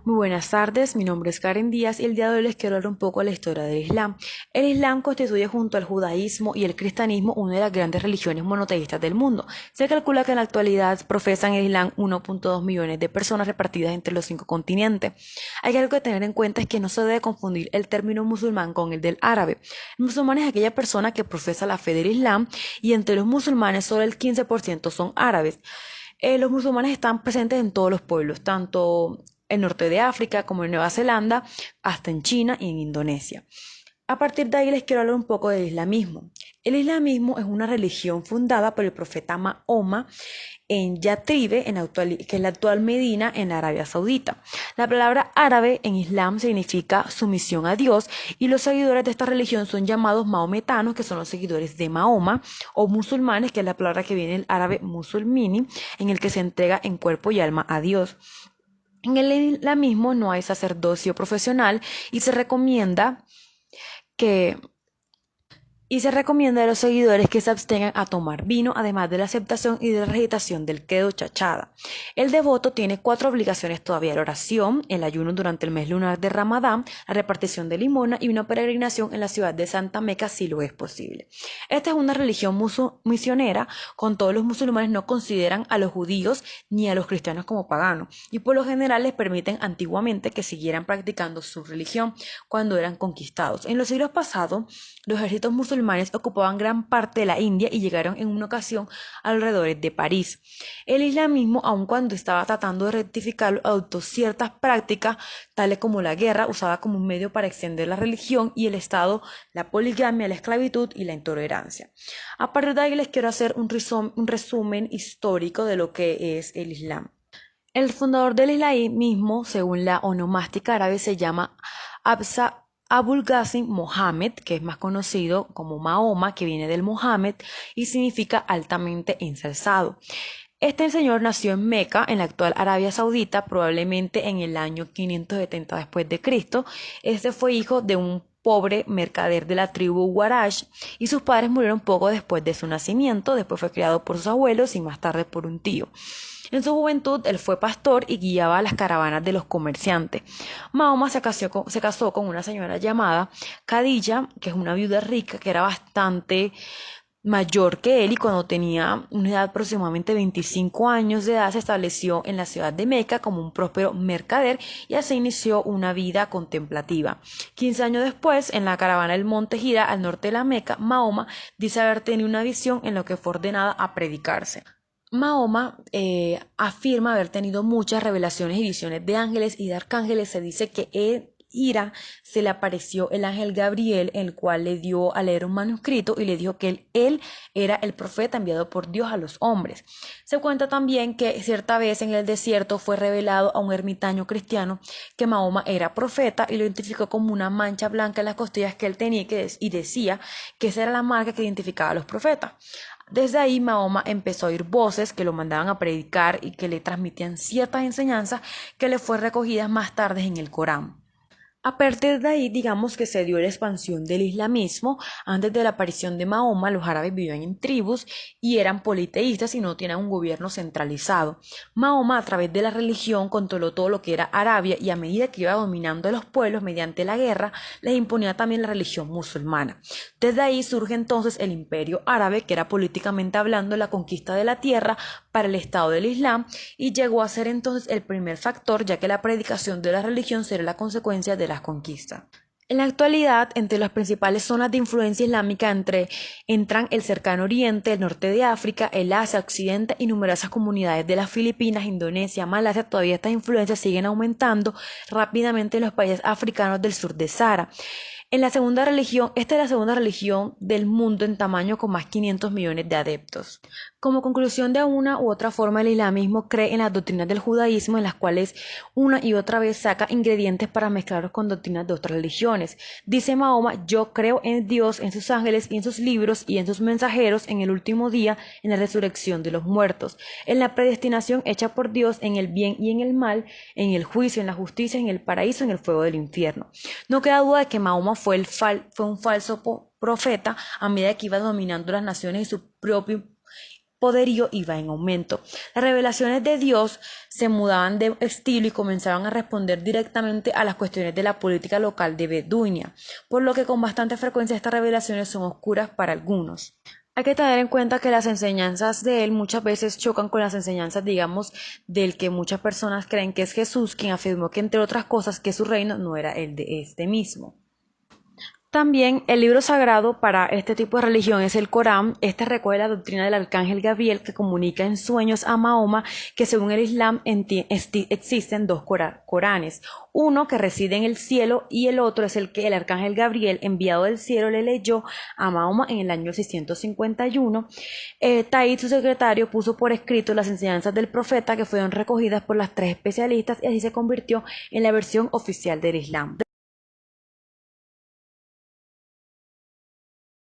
Muy buenas tardes, mi nombre es Karen Díaz y el día de hoy les quiero hablar un poco de la historia del Islam. El Islam constituye junto al judaísmo y el cristianismo una de las grandes religiones monoteístas del mundo. Se calcula que en la actualidad profesan el Islam 1.2 millones de personas repartidas entre los 5 continentes. Hay algo que tener en cuenta es que no se debe confundir el término musulmán con el del árabe. El musulmán es aquella persona que profesa la fe del Islam y entre los musulmanes solo el 15% son árabes. Los musulmanes están presentes en todos los pueblos, tanto el norte de África como en Nueva Zelanda, hasta en China y en Indonesia. A partir de ahí les quiero hablar un poco del islamismo. El islamismo es una religión fundada por el profeta Mahoma en Yatribe, que es la actual Medina en Arabia Saudita. La palabra árabe en Islam significa sumisión a Dios y los seguidores de esta religión son llamados maometanos, que son los seguidores de Mahoma, o musulmanes, que es la palabra que viene del árabe musulmini, en el que se entrega en cuerpo y alma a Dios. En el islamismo no hay sacerdocio profesional y se recomienda que se recomienda a los seguidores que se abstengan a tomar vino, además de la aceptación y de la recitación del credo chachada. El devoto tiene 4 obligaciones todavía: la oración, el ayuno durante el mes lunar de Ramadán, la repartición de limona y una peregrinación en la ciudad de Santa Meca si lo es posible. Esta es una religión misionera. Con todos los musulmanes no consideran a los judíos ni a los cristianos como paganos y por lo general les permiten antiguamente que siguieran practicando su religión cuando eran conquistados. En los siglos pasados, los ejércitos musulmanes ocupaban gran parte de la India y llegaron en una ocasión alrededor de París. El islamismo, aun cuando estaba tratando de rectificarlo, adoptó ciertas prácticas, tales como la guerra, usada como un medio para extender la religión, y el Estado, la poligamia, la esclavitud y la intolerancia. A partir de ahí les quiero hacer un resumen histórico de lo que es el Islam. El fundador del islamismo, según la onomástica árabe, se llama Absa Abul Qasim Mohammed, que es más conocido como Mahoma, que viene del Mohammed y significa altamente ensalzado. Este señor nació en Meca, en la actual Arabia Saudita, probablemente en el año 570 después de Cristo. Este fue hijo de un pobre mercader de la tribu Warash y sus padres murieron poco después de su nacimiento. Después fue criado por sus abuelos y más tarde por un tío. En su juventud él fue pastor y guiaba las caravanas de los comerciantes. Mahoma se casó con una señora llamada Khadija, que es una viuda rica que era bastante mayor que él, y cuando tenía una edad aproximadamente 25 años de edad se estableció en la ciudad de Meca como un próspero mercader y así inició una vida contemplativa. 15 años después, en la caravana del monte Gira al norte de la Meca, Mahoma dice haber tenido una visión en lo que fue ordenada a predicarse. Mahoma afirma haber tenido muchas revelaciones y visiones de ángeles y de arcángeles. Se dice que en Ira se le apareció el ángel Gabriel, el cual le dio a leer un manuscrito y le dijo que él era el profeta enviado por Dios a los hombres. Se cuenta también que cierta vez en el desierto fue revelado a un ermitaño cristiano que Mahoma era profeta y lo identificó como una mancha blanca en las costillas que él tenía y decía que esa era la marca que identificaba a los profetas. Desde ahí Mahoma empezó a oír voces que lo mandaban a predicar y que le transmitían ciertas enseñanzas que le fue recogidas más tarde en el Corán. A partir de ahí, digamos que se dio la expansión del islamismo. Antes de la aparición de Mahoma, los árabes vivían en tribus y eran politeístas y no tenían un gobierno centralizado. Mahoma, a través de la religión, controló todo lo que era Arabia y a medida que iba dominando a los pueblos mediante la guerra, les imponía también la religión musulmana. Desde ahí surge entonces el imperio árabe, que era políticamente hablando la conquista de la tierra para el Estado del Islam, y llegó a ser entonces el primer factor, ya que la predicación de la religión será la consecuencia de las conquistas. En la actualidad, entre las principales zonas de influencia islámica entran el cercano oriente, el norte de África, el Asia occidente y numerosas comunidades de las Filipinas, Indonesia, Malasia. Todavía estas influencias siguen aumentando rápidamente en los países africanos del sur de Sahara. Esta es la segunda religión del mundo en tamaño, con más 500 millones de adeptos. Como conclusión, de una u otra forma, el islamismo cree en las doctrinas del judaísmo, en las cuales una y otra vez saca ingredientes para mezclarlos con doctrinas de otras religiones. Dice Mahoma: yo creo en Dios, en sus ángeles y en sus libros y en sus mensajeros, en el último día, en la resurrección de los muertos, en la predestinación hecha por Dios, en el bien y en el mal, en el juicio, en la justicia, en el paraíso, en el fuego del infierno. No queda duda de que Mahoma fue un falso profeta a medida que iba dominando las naciones y su propio poderío iba en aumento. Las revelaciones de Dios se mudaban de estilo y comenzaban a responder directamente a las cuestiones de la política local de Beduinia, por lo que con bastante frecuencia estas revelaciones son oscuras para algunos. Hay que tener en cuenta que las enseñanzas de él muchas veces chocan con las enseñanzas, digamos, del que muchas personas creen que es Jesús, quien afirmó que entre otras cosas que su reino no era el de este mismo. También el libro sagrado para este tipo de religión es el Corán. Este recoge la doctrina del arcángel Gabriel que comunica en sueños a Mahoma que según el Islam existen dos Coranes. Uno que reside en el cielo y el otro es el que el arcángel Gabriel enviado del cielo le leyó a Mahoma en el año 651. Taid, su secretario, puso por escrito las enseñanzas del profeta que fueron recogidas por las tres especialistas y así se convirtió en la versión oficial del Islam.